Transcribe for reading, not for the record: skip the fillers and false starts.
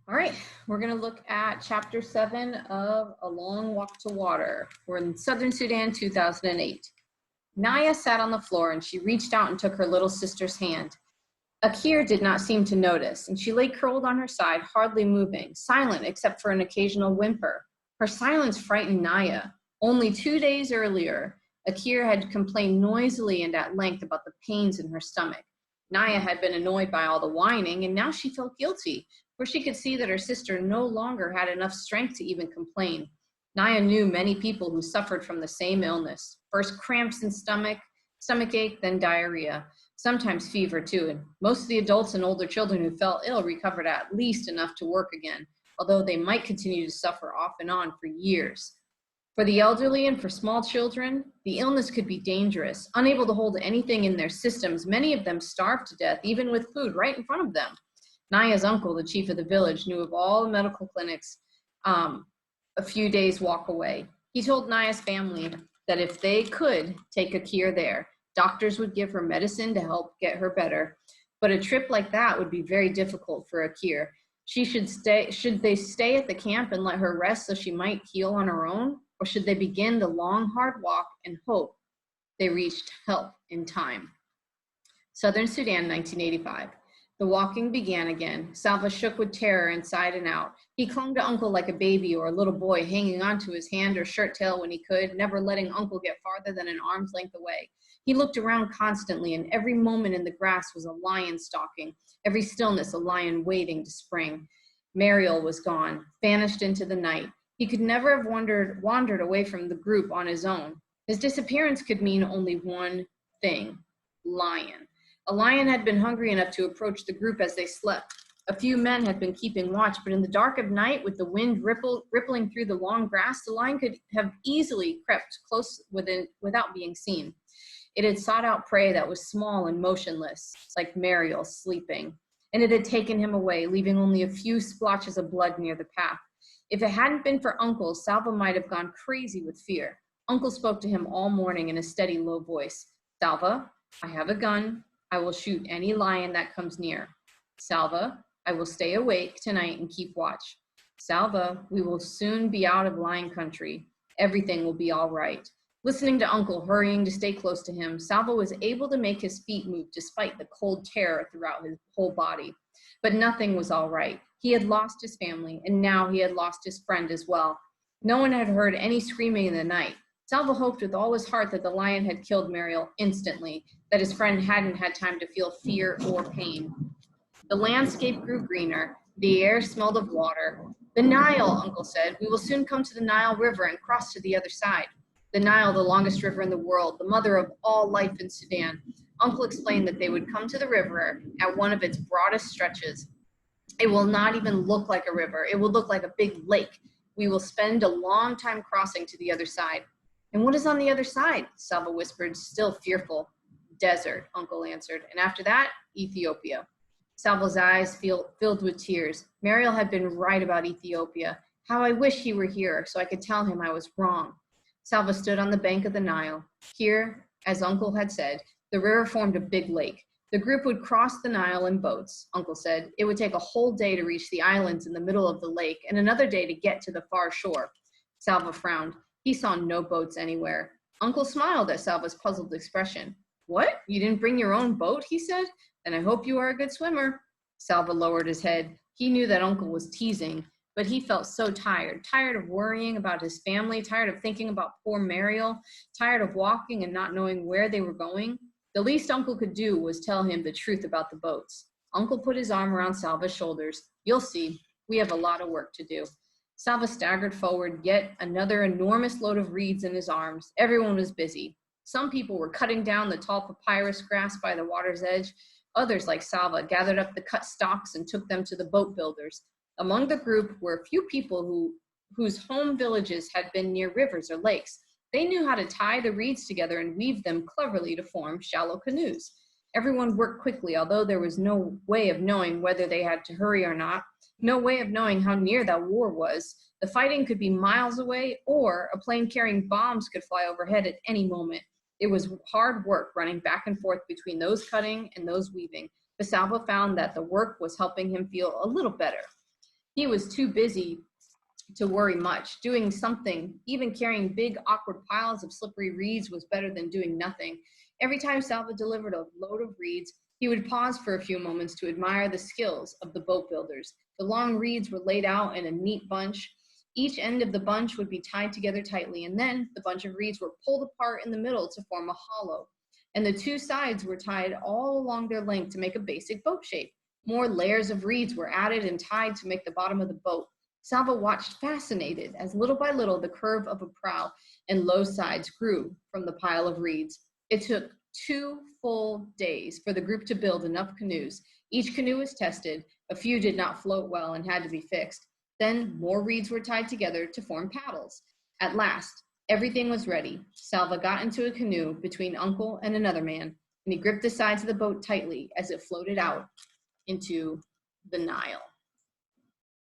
All right, we're going to look at Chapter 7 of A Long Walk to Water. We're in Southern Sudan, 2008. Naya sat on the floor and she reached out and took her little sister's hand. Akir did not seem to notice, and she lay curled on her side, hardly moving, silent except for an occasional whimper. Her silence frightened Naya. Only 2 days earlier, Akir had complained noisily and at length about the pains in her stomach. Naya had been annoyed by all the whining, and now she felt guilty, for she could see that her sister no longer had enough strength to even complain. Naya knew many people who suffered from the same illness, first cramps in stomachache, then diarrhea, sometimes fever too, and most of the adults and older children who fell ill recovered at least enough to work again, although they might continue to suffer off and on for years. For the elderly and for small children, the illness could be dangerous. Unable to hold anything in their systems, many of them starved to death, even with food right in front of them. Naya's uncle, the chief of the village, knew of all the medical clinics a few days' walk away. He told Naya's family that if they could take Akir there, doctors would give her medicine to help get her better. But a trip like that would be very difficult for Akir. Should they stay at the camp and let her rest so she might heal on her own? Or should they begin the long, hard walk and hope they reached help in time? Southern Sudan, 1985. The walking began again. Salva shook with terror inside and out. He clung to Uncle like a baby or a little boy, hanging onto his hand or shirt tail when he could, never letting Uncle get farther than an arm's length away. He looked around constantly, and every moment in the grass was a lion stalking, every stillness a lion waiting to spring. Mariel was gone, vanished into the night. He could never have wandered away from the group on his own. His disappearance could mean only one thing: lion. A lion had been hungry enough to approach the group as they slept. A few men had been keeping watch, but in the dark of night, with the wind rippling through the long grass, the lion could have easily crept close without being seen. It had sought out prey that was small and motionless, like Mariel sleeping, and it had taken him away, leaving only a few splotches of blood near the path. If it hadn't been for Uncle, Salva might have gone crazy with fear. Uncle spoke to him all morning in a steady, low voice. Salva, I have a gun. I will shoot any lion that comes near. Salva, I will stay awake tonight and keep watch. Salva, we will soon be out of lion country. Everything will be all right. Listening to Uncle hurrying to stay close to him, Salva was able to make his feet move despite the cold terror throughout his whole body. But nothing was all right. He had lost his family, and now he had lost his friend as well. No one had heard any screaming in the night. Salva hoped with all his heart that the lion had killed Mariel instantly, that his friend hadn't had time to feel fear or pain. The landscape grew greener. The air smelled of water. The Nile, Uncle said. We will soon come to the Nile River and cross to the other side. The Nile, the longest river in the world, the mother of all life in Sudan. Uncle explained that they would come to the river at one of its broadest stretches. It will not even look like a river. It will look like a big lake. We will spend a long time crossing to the other side. And what is on the other side? Salva whispered, still fearful. Desert, Uncle answered. And after that, Ethiopia. Salva's eyes filled with tears. Mariel had been right about Ethiopia. How I wish he were here so I could tell him I was wrong. Salva stood on the bank of the Nile. Here, as Uncle had said, the river formed a big lake. The group would cross the Nile in boats, Uncle said. It would take a whole day to reach the islands in the middle of the lake and another day to get to the far shore. Salva frowned. He saw no boats anywhere. Uncle smiled at Salva's puzzled expression. What? You didn't bring your own boat? He said. Then I hope you are a good swimmer. Salva lowered his head. He knew that Uncle was teasing, but he felt so tired of worrying about his family, tired of thinking about poor Mariel, tired of walking and not knowing where they were going. The least Uncle could do was tell him the truth about the boats. Uncle put his arm around Salva's shoulders. You'll see, we have a lot of work to do. Salva staggered forward, yet another enormous load of reeds in his arms. Everyone was busy. Some people were cutting down the tall papyrus grass by the water's edge. Others, like Salva, gathered up the cut stalks and took them to the boat builders. Among the group were a few people whose home villages had been near rivers or lakes. They knew how to tie the reeds together and weave them cleverly to form shallow canoes. Everyone worked quickly, although there was no way of knowing whether they had to hurry or not, no way of knowing how near that war was. The fighting could be miles away, or a plane carrying bombs could fly overhead at any moment. It was hard work running back and forth between those cutting and those weaving, but Salva found that the work was helping him feel a little better. He was too busy to worry much. Doing something, even carrying big, awkward piles of slippery reeds, was better than doing nothing. Every time Salva delivered a load of reeds, he would pause for a few moments to admire the skills of the boat builders. The long reeds were laid out in a neat bunch. Each end of the bunch would be tied together tightly, and then the bunch of reeds were pulled apart in the middle to form a hollow. And the two sides were tied all along their length to make a basic boat shape. More layers of reeds were added and tied to make the bottom of the boat. Salva watched fascinated as little by little the curve of a prow and low sides grew from the pile of reeds. It took 2 full days for the group to build enough canoes. Each canoe was tested. A few did not float well and had to be fixed. Then more reeds were tied together to form paddles. At last, everything was ready. Salva got into a canoe between Uncle and another man, and he gripped the sides of the boat tightly as it floated out into the Nile.